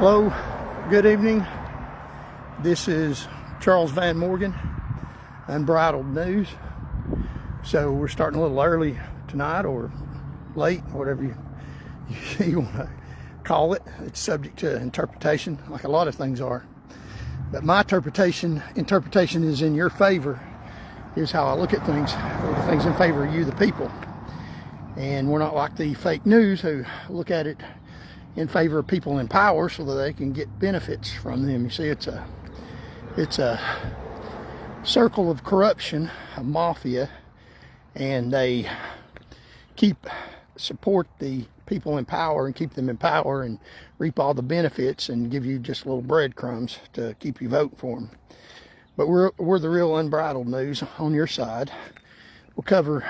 Hello, good evening. This is Charles Van Morgan, Unbridled News. So we're starting a little early tonight, or late, whatever you want to call it. It's subject to interpretation, like a lot of things are. But my interpretation is in your favor. Here's how I look at things. I look at things in favor of you, the people. And we're not like the fake news who look at it in favor of people in power so that they can get benefits from them. You see, it's a circle of corruption, a mafia, and they support the people in power and keep them in power and reap all the benefits and give you just little breadcrumbs to keep you voting for them. But we're the real Unbridled News on your side. We'll cover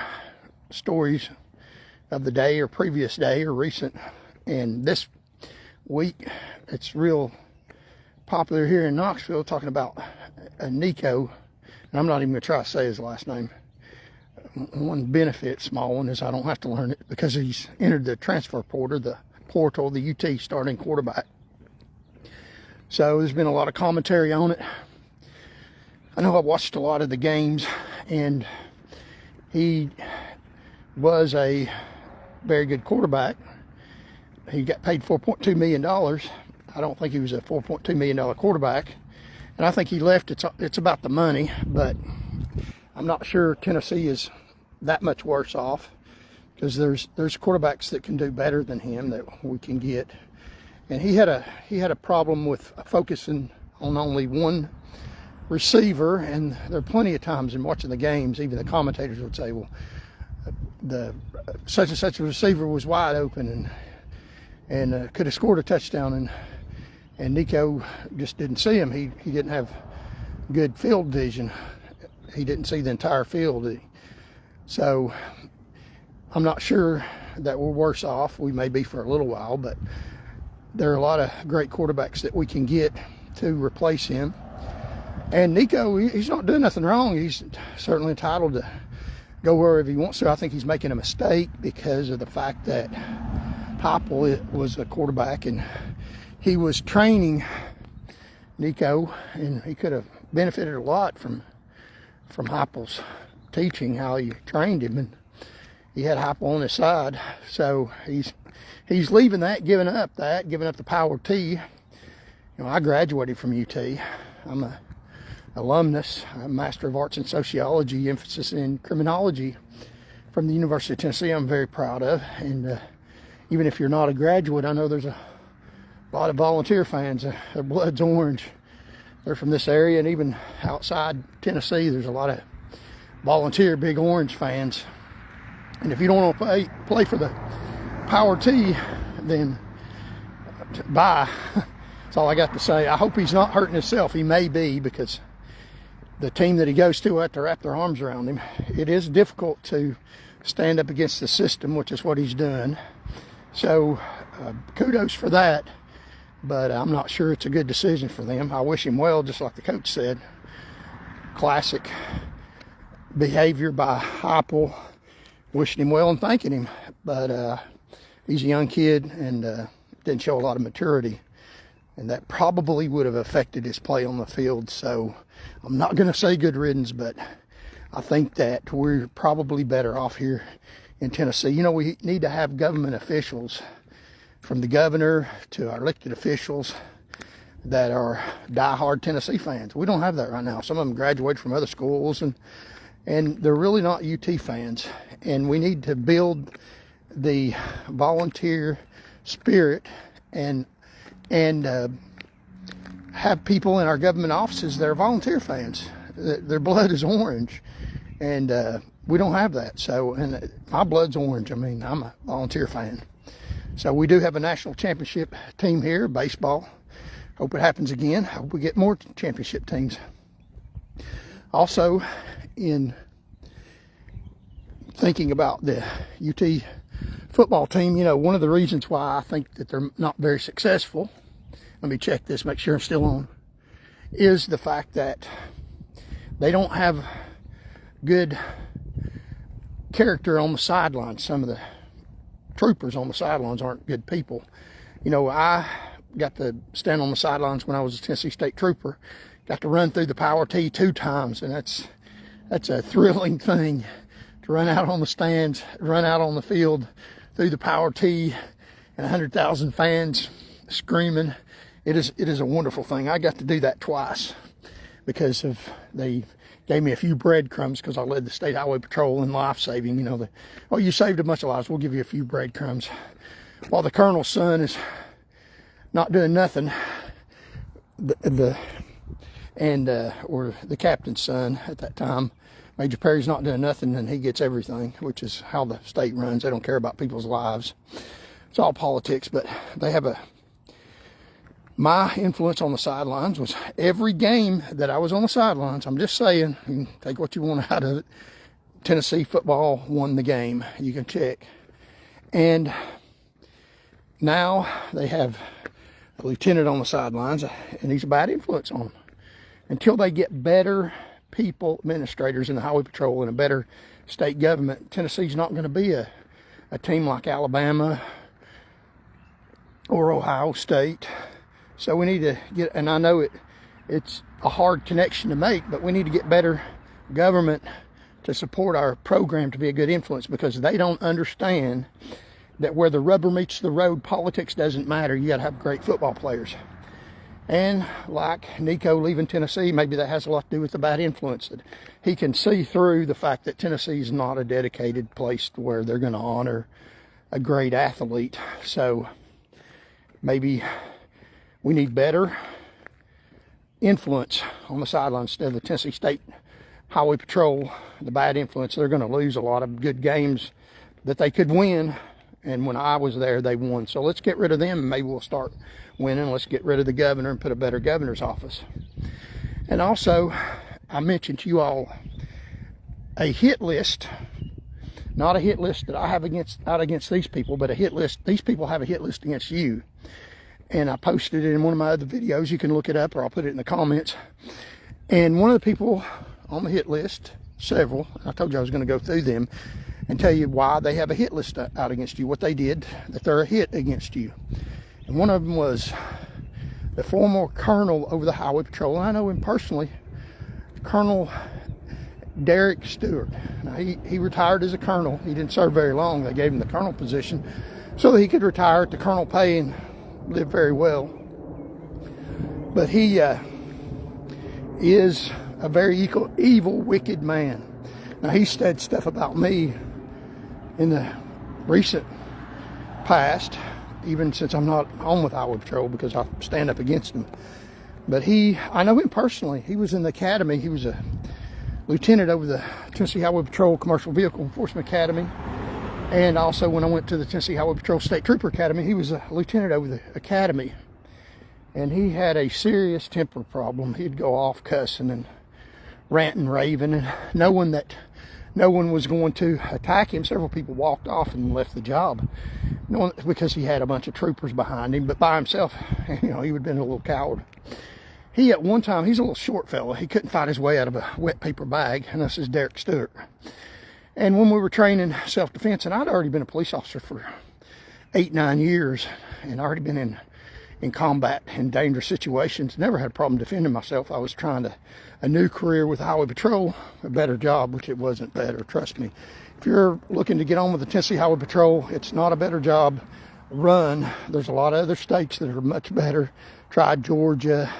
stories of the day or previous day or recent. And this week, it's real popular here in Knoxville, talking about Niko. And I'm not even going to try to say his last name. One benefit, small one, is I don't have to learn it because he's entered the transfer portal, the UT starting quarterback. So there's been a lot of commentary on it. I know I've watched a lot of the games, and he was a very good quarterback. He got paid $4.2 million. I don't think he was a $4.2 million quarterback. And I think he left, it's about the money, but I'm not sure Tennessee is that much worse off, because there's quarterbacks that can do better than him that we can get. And he had a problem with focusing on only one receiver, and there are plenty of times in watching the games, even the commentators would say, well, the such and such a receiver was wide open and could have scored a touchdown, and Niko just didn't see him. He didn't have good field vision. He didn't see the entire field. So I'm not sure that we're worse off. We may be for a little while, but there are a lot of great quarterbacks that we can get to replace him. And Niko, he's not doing nothing wrong. He's certainly entitled to go wherever he wants to. I think he's making a mistake because of the fact that Heupel was a quarterback and he was training Niko, and he could have benefited a lot from Heupel's teaching, how he trained him, and he had Heupel on his side. So he's leaving that, giving up the power T. You know, I graduated from UT. I'm a alumnus, a Master of Arts in Sociology, emphasis in criminology from the University of Tennessee. I'm very proud of. And even if you're not a graduate, I know there's a lot of volunteer fans. Their blood's orange. They're from this area, and even outside Tennessee, there's a lot of volunteer Big Orange fans. And if you don't want to play for the Power T, then bye. That's all I got to say. I hope he's not hurting himself. He may be, because the team that he goes to have to wrap their arms around him. It is difficult to stand up against the system, which is what he's done. So kudos for that, but I'm not sure it's a good decision for them. I wish him well, just like the coach said. Classic behavior by Heupel, wishing him well and thanking him. But he's a young kid and didn't show a lot of maturity. And that probably would have affected his play on the field. So I'm not going to say good riddance, but I think that we're probably better off here in Tennessee. You know, we need to have government officials, from the governor to our elected officials, that are diehard Tennessee fans. We don't have that right now. Some of them graduated from other schools, and they're really not UT fans. And we need to build the volunteer spirit and have people in our government offices that are volunteer fans. Their blood is orange, and we don't have that. So, and my blood's orange. I mean, I'm a volunteer fan. So we do have a national championship team here, baseball. Hope it happens again. Hope we get more championship teams. Also, in thinking about the UT football team, you know, one of the reasons why I think that they're not very successful, let me check this, make sure I'm still on, is the fact that they don't have good character on the sidelines. Some of the troopers on the sidelines aren't good people. You know, I got to stand on the sidelines when I was a Tennessee State trooper. Got to run through the power tee 2 times, and that's a thrilling thing, to run out on the stands, run out on the field through the power tee, and 100,000 fans screaming. It is a wonderful thing. I got to do that twice because they gave me a few breadcrumbs because I led the State Highway Patrol in life saving. You know, oh, you saved a bunch of lives, we'll give you a few breadcrumbs. While the colonel's son is not doing nothing, or the captain's son at that time, Major Perry's not doing nothing, and he gets everything, which is how the state runs. They don't care about people's lives. It's all politics, but they have my influence on the sidelines was every game that I was on the sidelines. I'm just saying, you can take what you want out of it. Tennessee football won the game. You can check. And now they have a lieutenant on the sidelines, and he's a bad influence on them. Until they get better people, administrators in the Highway Patrol, and a better state government, Tennessee's not going to be a team like Alabama or Ohio State. So we need to get, and I know it's a hard connection to make, but we need to get better government to support our program to be a good influence, because they don't understand that where the rubber meets the road, politics doesn't matter. You got to have great football players. And like Niko leaving Tennessee, maybe that has a lot to do with the bad influence, that he can see through the fact that Tennessee is not a dedicated place where they're going to honor a great athlete. So maybe we need better influence on the sidelines instead of the Tennessee State Highway Patrol, the bad influence. They're going to lose a lot of good games that they could win, and when I was there, they won. So let's get rid of them, and maybe we'll start winning. Let's get rid of the governor and put a better governor's office. And also, I mentioned to you all a hit list, not a hit list that I have out against these people, but a hit list. These people have a hit list against you. And I posted it in one of my other videos. You can look it up, or I'll put it in the comments. And one of the people on the hit list, several, I told you I was going to go through them and tell you why they have a hit list out against you, what they did, that they're a hit against you. And one of them was the former colonel over the Highway Patrol. And I know him personally, Colonel Derick Stewart. Now, he retired as a colonel. He didn't serve very long. They gave him the colonel position so that he could retire at the colonel pay and live very well. But he is a very evil, wicked man. Now, he said stuff about me in the recent past, even since I'm not on with Highway Patrol, because I stand up against him. But I know him personally. He was in the academy. He was a lieutenant over the Tennessee Highway Patrol Commercial Vehicle Enforcement Academy. And also, when I went to the Tennessee Highway Patrol State Trooper Academy, he was a lieutenant over the academy. And he had a serious temper problem. He'd go off cussing and ranting, raving, and knowing that no one was going to attack him. Several people walked off and left the job, because he had a bunch of troopers behind him. But by himself, he would have been a little coward. He, at one time, he's a little short fella. He couldn't fight his way out of a wet paper bag, and this is Derick Stewart. And when we were training self-defense, and I'd already been a police officer for 8-9 years, and already been in combat in dangerous situations, never had a problem defending myself. I was trying a new career with Highway Patrol, a better job, which it wasn't better, trust me. If you're looking to get on with the Tennessee Highway Patrol, it's not a better job run. There's a lot of other states that are much better. Try Georgia,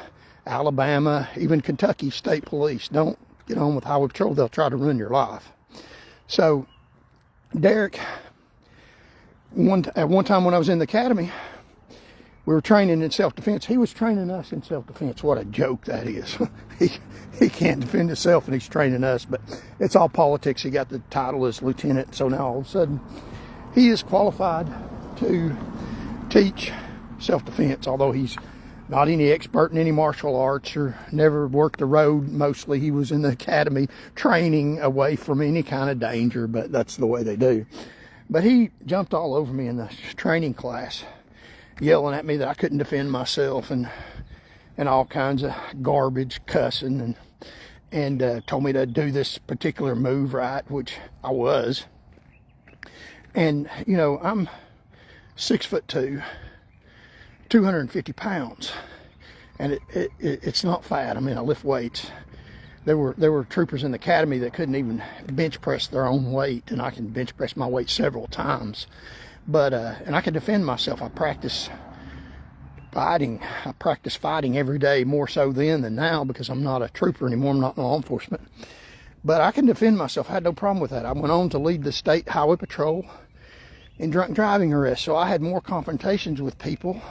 Alabama, even Kentucky State Police. Don't get on with Highway Patrol. They'll try to ruin your life. So Derick, at one time when I was in the academy, we were training in self-defense. He was training us in self-defense. What a joke that is. He can't defend himself, and he's training us, but it's all politics. He got the title as lieutenant, so now all of a sudden he is qualified to teach self-defense, although he's not any expert in any martial arts or never worked the road. Mostly he was in the academy training away from any kind of danger, but that's the way they do. But he jumped all over me in the training class, yelling at me that I couldn't defend myself, and all kinds of garbage, cussing, and told me to do this particular move right, which I was. And I'm 6'2", 250 pounds. And it's not fat. I mean, I lift weights. There were troopers in the academy that couldn't even bench press their own weight, and I can bench press my weight several times. But and I can defend myself. I practice fighting. I practice fighting every day, more so then than now, because I'm not a trooper anymore. I'm not in law enforcement. But I can defend myself. I had no problem with that. I went on to lead the state highway patrol in drunk driving arrests. So I had more confrontations with people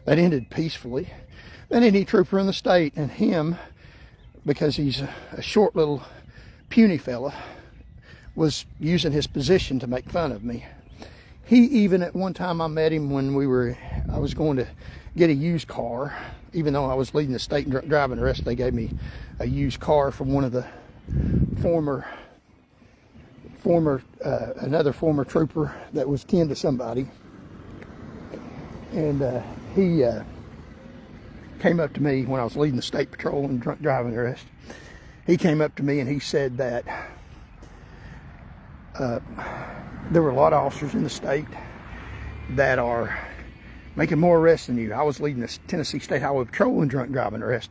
that ended peacefully than any trooper in the state. And him, because he's a short little puny fella, was using his position to make fun of me. He even, at one time I met him when I was going to get a used car. Even though I was leading the state in driving arrest, they gave me a used car from one of the another former trooper that was kin to somebody. And he came up to me when I was leading the state patrol in drunk driving arrest. He came up to me and he said that there were a lot of officers in the state that are making more arrests than you. I was leading the Tennessee State Highway Patrol in drunk driving arrest,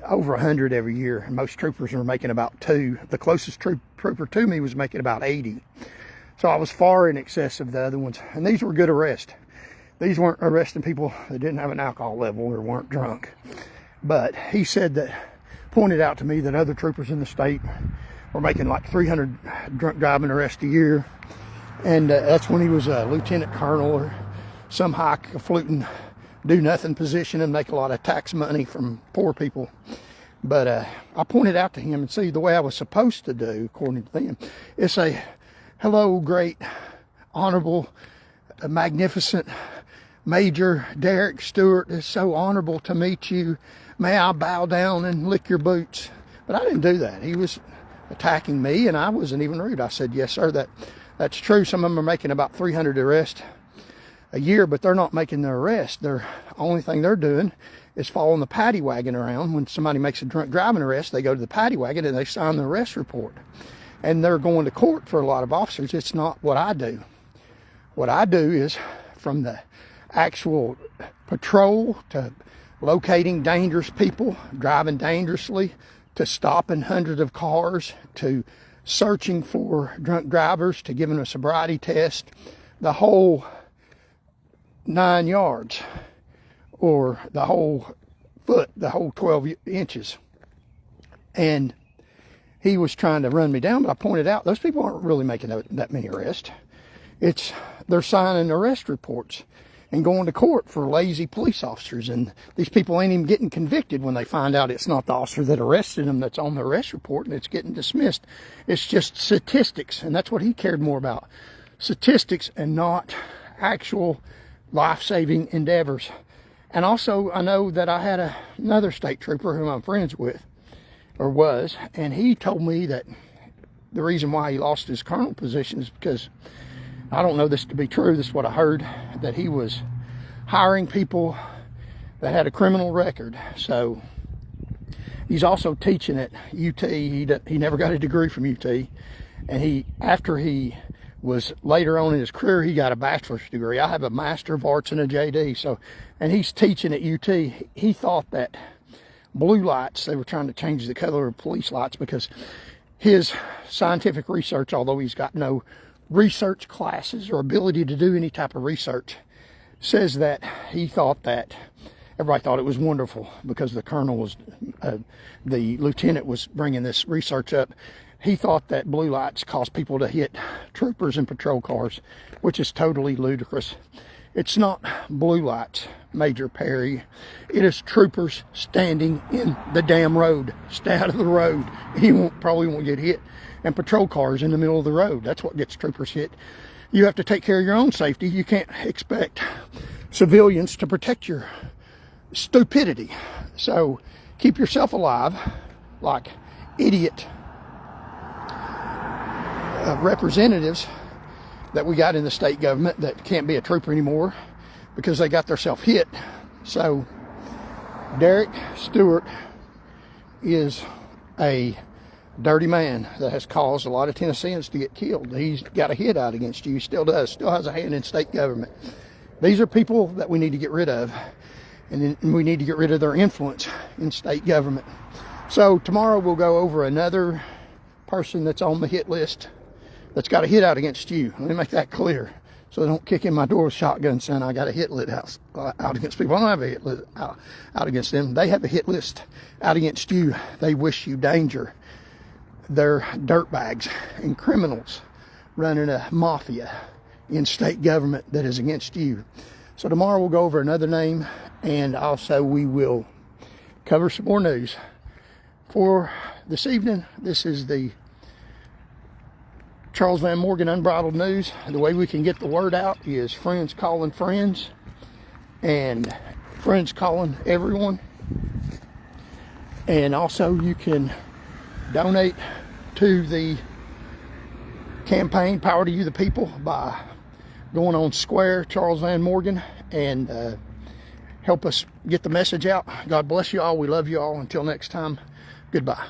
over 100 every year, and most troopers were making about 2. The closest trooper to me was making about 80. So I was far in excess of the other ones, and these were good arrests. These weren't arresting people that didn't have an alcohol level or weren't drunk. But he said that, pointed out to me that other troopers in the state were making like 300 drunk driving arrests a year. And that's when he was a lieutenant colonel or some high-fluting do-nothing position and make a lot of tax money from poor people. But I pointed out to him, and see, the way I was supposed to do, according to them, is say, "Hello, great, honorable, magnificent Major Derick Stewart. It's so honorable to meet you. May I bow down and lick your boots?" But I didn't do that. He was attacking me, and I wasn't even rude. I said, "Yes, sir, that's true. Some of them are making about 300 arrests a year, but they're not making their arrest. The only thing they're doing is following the paddy wagon around. When somebody makes a drunk driving arrest, they go to the paddy wagon and they sign the arrest report. And they're going to court for a lot of officers. It's not what I do. What I do is, from the actual patrol to locating dangerous people, driving dangerously, to stopping hundreds of cars, to searching for drunk drivers, to giving a sobriety test, the whole 9 yards, or the whole foot, the whole 12 inches. And he was trying to run me down, but I pointed out those people aren't really making that many arrests. They're signing arrest reports and going to court for lazy police officers, and these people ain't even getting convicted when they find out it's not the officer that arrested them that's on the arrest report, and it's getting dismissed. It's just statistics, and that's what he cared more about. Statistics and not actual life-saving endeavors. And also, I know that I had another state trooper whom I'm friends with, or was, and he told me that the reason why he lost his colonel position is because, I don't know this to be true, this is what I heard, that he was hiring people that had a criminal record. So he's also teaching at UT. He never got a degree from UT, and after he was later on in his career, he got a bachelor's degree. I have a Master of Arts and a JD. So, and he's teaching at UT. He thought that blue lights, they were trying to change the color of police lights, because his scientific research, although he's got no research classes or ability to do any type of research, says that he thought that everybody thought it was wonderful because the colonel was, the lieutenant was bringing this research up. He thought that blue lights caused people to hit troopers and patrol cars, which is totally ludicrous. It's not blue lights, Major Perry. It is troopers standing in the damn road. Stay out of the road. He probably won't get hit. And patrol cars in the middle of the road. That's what gets troopers hit. You have to take care of your own safety. You can't expect civilians to protect your stupidity. So keep yourself alive, like idiot representatives that we got in the state government that can't be a trooper anymore because they got themselves hit. So Derick Stewart is a dirty man that has caused a lot of Tennesseans to get killed. He's got a hit out against you. He still does. Still has a hand in state government. These are people that we need to get rid of, and then we need to get rid of their influence in state government. So tomorrow we'll go over another person that's on the hit list that's got a hit out against you. Let me make that clear, so they don't kick in my door with shotguns saying I got a hit list out against people. I don't have a hit list out against them. They have a hit list out against you. They wish you danger. They're dirtbags and criminals running a mafia in state government that is against you. So tomorrow we'll go over another name, and also we will cover some more news. For this evening, this is the Charles Van Morgan Unbridled News. The way we can get the word out is friends calling friends, and friends calling everyone. And also you can donate to the campaign Power to You the People by going on Square Charles Van Morgan and help us get the message out. God bless you all. We love you all. Until next time, goodbye.